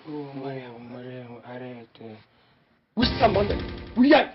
Oh, Mariam, arrête. Oui, ça m'en est. Oui, aïe.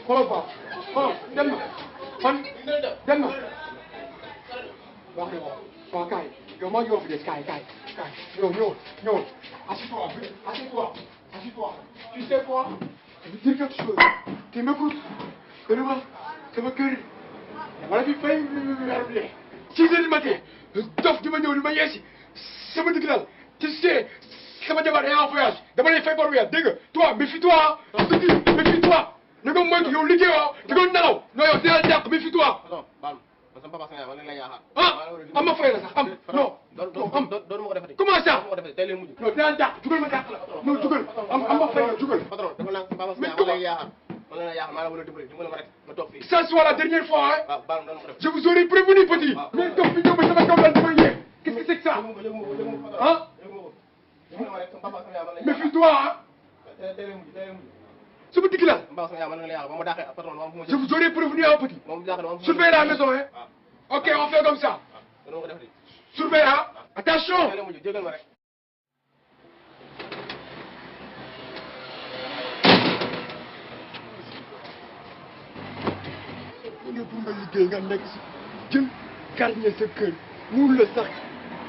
Xoolal ba dem na man dem na wax na waaw kaay yow maa yow fi des kaay ñëw assieds-toi tu sais quoi je veux dire quelque chose tu m'écoutes vraiment sama kër wala fi fay weer 6 heures du matin dof di ma ñëw di ma yeesi sama digg daal tu sais sama jabar est en voyage dama lay fay bor weer dégg nga toi méfie-toi méfie-toi ne ko moytu yow liggéeyoo di ko nelaw non yow dina jàpp méfie-toi. am ma fay la sax am non. doon ma ko defati. comment ça. doon ma ko defati tey leen mujj. non dina jàpp jugal ma jàpp la non jugal am ma fay la jugal. patron dafa naan Papa Seye ma lay yaakaar ma lay yaakaar maa la war a dimbali dimbali ma rek ma toog fii. ça soit la dernière fois hein. waaw baal ma doon ko def. je vous aurais prévenu petit. mais dof bi ñëw ba sama kaw daal di ma yee. qu'est-ce que c'est que ça. ah. méfie-toi ah. sama digg la. je vous aurais prévenu un petit. surveille la maison hein. ok on fait comme ça. surveille ah. attention. bu ne pour nga liggéey nga nekk si jël gardien sa kër mun la sax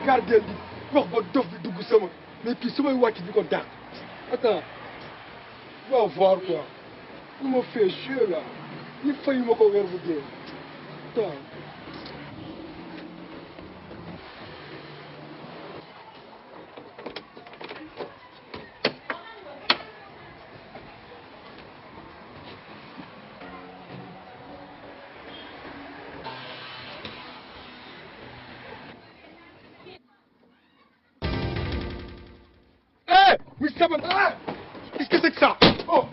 gardien bi wax ba dof bi dugg sama mais puis samay wàcc di ko dàq. attends va voir quoi il m'a fait chier là il failli ma ko weer bu dee attends. Oui, ça va. Ah, qu'est-ce que c'est que ça? Oh.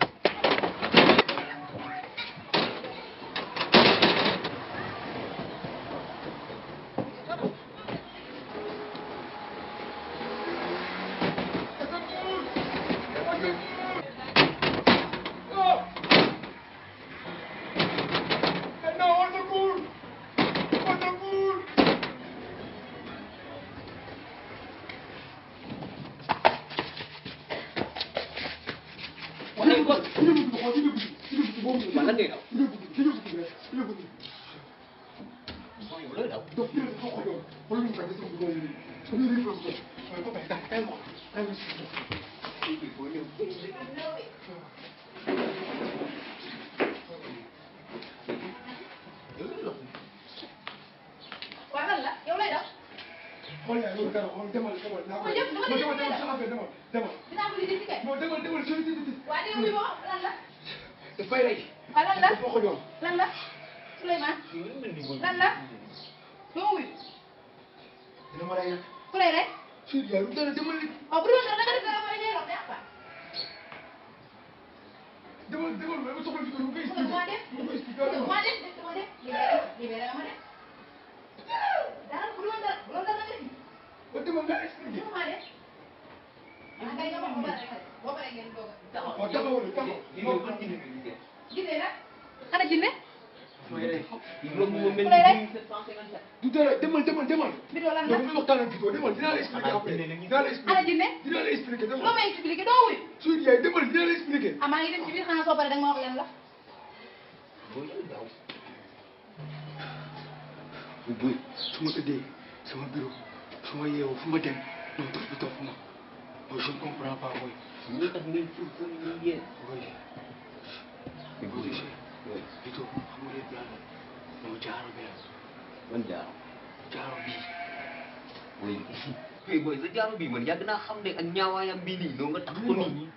jaaro bi man yàgg naa xam ne ak ñaawaayam bii nii noo nga tax ko nii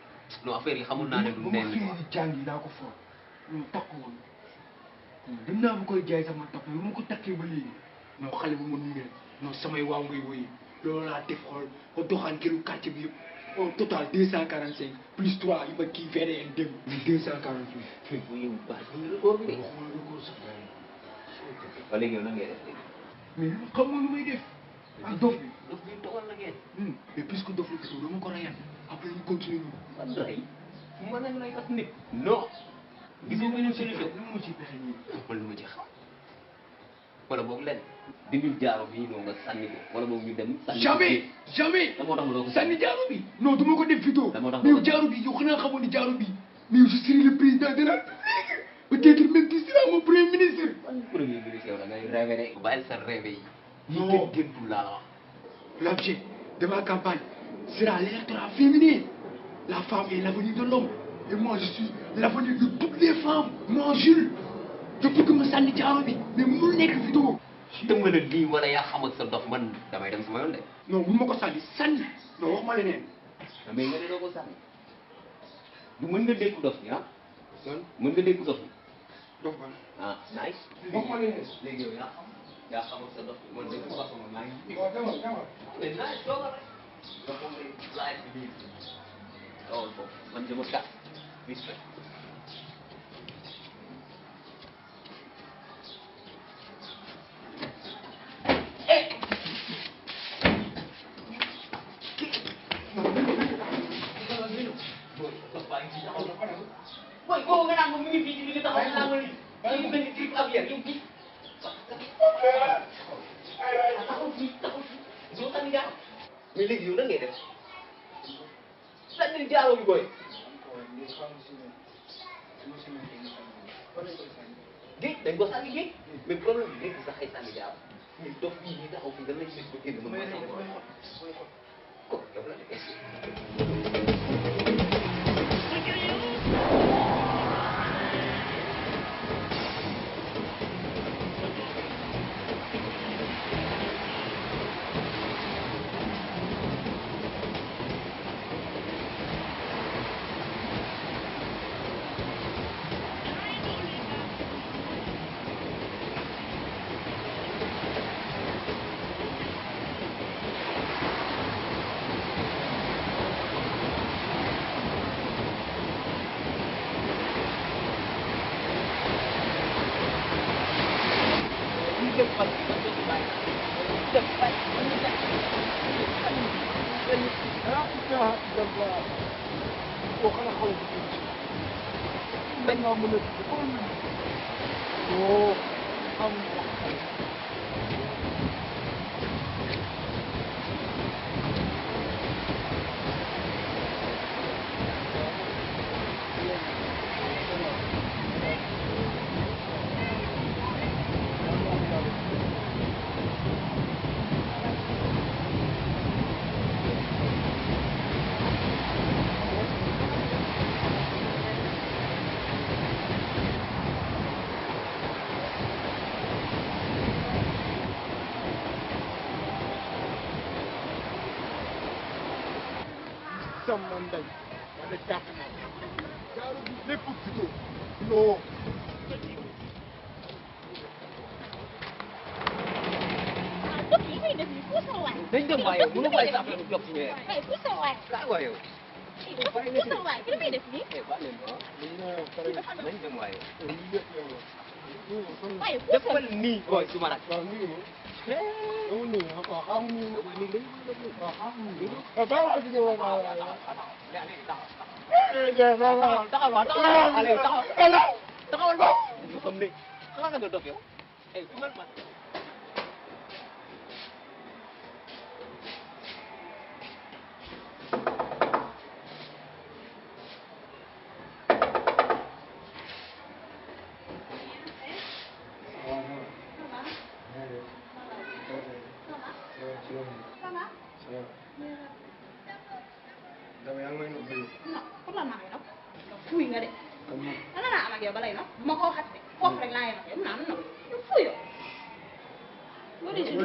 non affaire yi xamul naa ne du neen quoi jàngi laa ko for ñu takk woon dem naa bu koy jaay sama takk yu ma ko takkee ba léegi non xale bu ma numee non samay waaw ngay woyi loolu laa def xool ko doxaan këru quartier bi yëpp au total 245 plus 3 yi ma kii VDN dem 248 bu yow baax ñu record bi ba léegi yow nan ngay def léegi mais xam nga lu may def ak dof bi dof bi dogal na ngeen mais puisque dof la gisoo dama ko rayal après ñu continuer ñu man rey mën nañ lay ak nit non gisoo beneen solution lu ma ci pexe nii man lu ma ci xam wala boog lenn dindil jaaro bi noo nga sànni ko wala boog ñu dem. jamais jamais. da moo tax ma doo ko sànni jaaro bi. non du ma ko def Vito. da moo tax mais yow jaaro bi yow xanaa xamoon ni jaaro bi mais je serai le président de la République peut-être même tu seras mon premier ministre. premier ministre yow da ngay rêvé rek. bàyyil sa rêvé yi. non yi kenn géntul laa la wax. L'objet de ma campagne sera l'électorat féminin. La femme est l'avenir de l'homme. Et moi, je suis l'avenir de toutes les femmes. Moi, Jules, je peux que me sànni jaaro bi mais mënul nekk Vito. tëmb na lii wala yaa xam ak sa dof man damay dem sama yoon de. non bu ma ko sànni sànni non wax ma leneen. mais nga ne doo ko sànni du mën nga dégg dof bi ah. lan mën nga dégg dof bi. dof ban ah nice. wax ma leneen. léegi yow yaa xam ak sa dof bi man de toute façon man maa ngi. waaw demal demal. mais nice toogal rek. donc moom lay laaj bi nii. toogal foofu man je me casse. respect. Boy, kau kan aku mimpi di kita tahu lama ni. Ini benda trip aviar, ini. Tahu. Juta ni dah. Milik Yuna ni deh. Sana dia lagi boy. Gig, dan gua sani gig. Men problem gig bisa kai sani dia. Itu ini dah aku tinggal lagi begini memang. Kok ya boleh kasih. sama ndey wala jàpp naa jaaro bi lépp Vito non. li ngay def nii puso waay. dañ dem waaye mënu bàyyi sa affaire jox ñu ay puso waay. kaay waaye yow. puso waay ki may def nii. baal leen nañ dem waaye. waaye puso defal nii booy su ma nag. dama yaa ngi may nëbb non pour lan maa ngi nopp fuy nga de dana naa am ak yow ba lay nopp bu ma ko waxat de foofu rek laa yem ak yow naan nopp fuy yow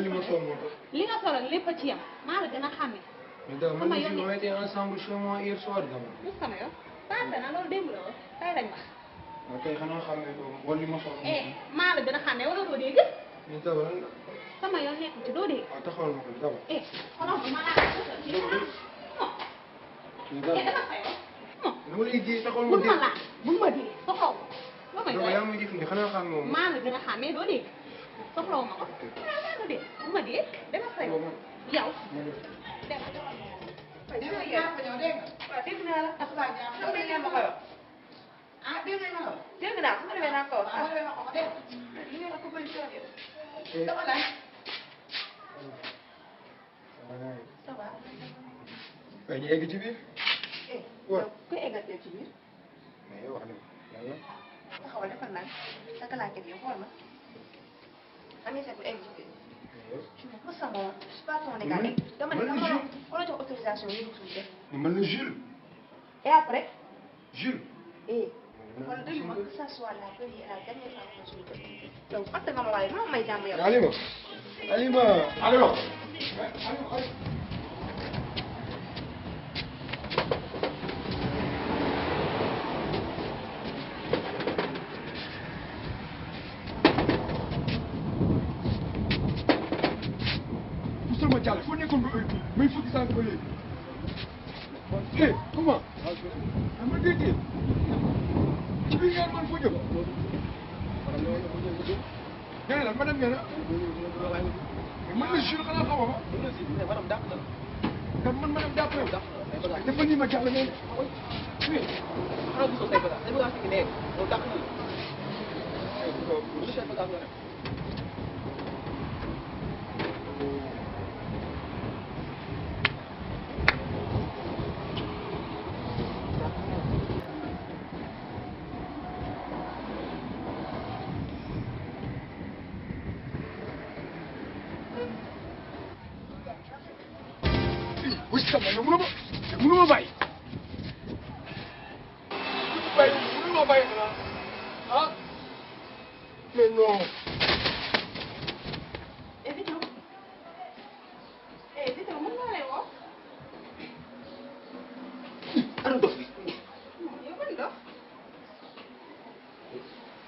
li ma sol moo tax li nga solal lépp a ci yam maa la gën a xàmme mais dama man ici on était ensemble chez moi hier soir dama lu sama yow passé na loolu démb la woon tey lañ wax waaw tey xanaa xam ne wala li ma sol maa la gën a xàmme wala doo dégg mais dama lan la sama yoon nekk ci doo dégg waaw taxawal ma ko dama xoolal ma laa dama fay dama lay ji taxawal ma bul ma laaj bul ma dee soxlaw ma may dama yaa ngi may jëf ni xanaa xam moom maa la gën a xàmmee doo dégg soxlaw ma ko maa ko dee bu ma dee dama fay yow dégg naa la xam nga ma koy wax ah dégg naa ko dégg naa su ma demee naa ko wax ah li yor ko bëri toog yow. Dama laaj. Ça va. waaye ñu egg ci biir. waaw ku eggal ci biir. mais wax na lan la. taxawal defal naa sa kalaaket yow xool ma. Ami Seck egg ci biir. tu n'es pas ça moi. je suis pas ton égal. dama ne dama la jox autorisation yi ñu suñu def. man la Jules. et après. Jules. Kon déglu ma que ça soit la première et la dernière fois que suñu def. donc fàtte nga ma waaye maa may jàmm yow. Alima. Alima. ma jàll foo nekkoon ba heure bii may fukki sànq ba léegi. eh comment. dama dégg. ci biir ngeen man foo jëm. nee na madame nee na. mais man la Jules xanaa xaw ma. kan man madame dàpp yow. dafa nii ma jàll nee na. oui. oui sama yow mënuma bàyyi. mënuma bàyyi xanaa ah mais non. Vito mën naa lay woo. ana dof bi. yow ban dof.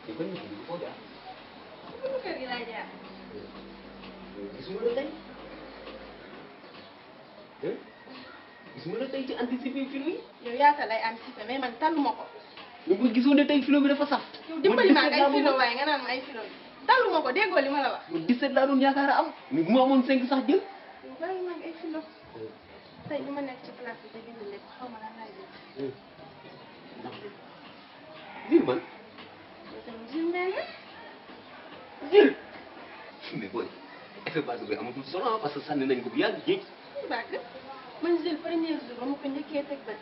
yow ban dof bi foo jaar. bu kër gi laa jaar. gisuma la tey. gisuma la tey ci anticiper film yi. yow yaata lay anticiper mais man talluma ko. mais bu gisoon ne tey film bi dafa saf. yow dimbali ma ak ay filo waaye nga naan ma ay filo talluma ko déggoo li ma la wax. man 17 laa doon yaakaar a am. mais bu ma amoon 5 sax jël. yow bàyyi ma ak ay filo. tey li ma nekk ci place bi te bind lépp xaw ma lan laay def. Jules man. Jules mel na. Jules. mais booy effet base bi amatul solo parce que sànni nañ ko bu yàgg jéeg. bàgg man Jules premier jour ba ma ko njëkkee teg bët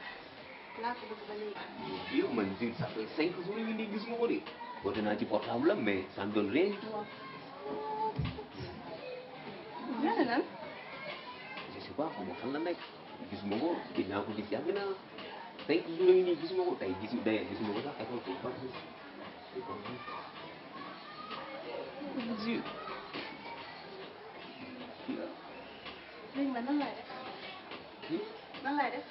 laa ko bëgg ba léegi. yow man Jules ça fait 5 jours yi nii gisuma ko de. woote naa ci portable am mais ça ne donne rien du tout. nga ne lan. je sais pas xaw ma fan la nekk gisuma ko gis naa ko gis yàgg naa 5 jours yi nii gisuma ko tey gisuma ko sax école ko pas Jules. léegi man nan laay def. nan laay def.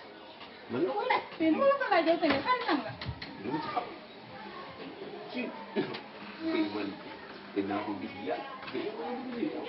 man la ko mais nu ma la ko laajee tamit xaritam nga. lu mu ci xam Jules. mais man dinaa ko gis yàgg.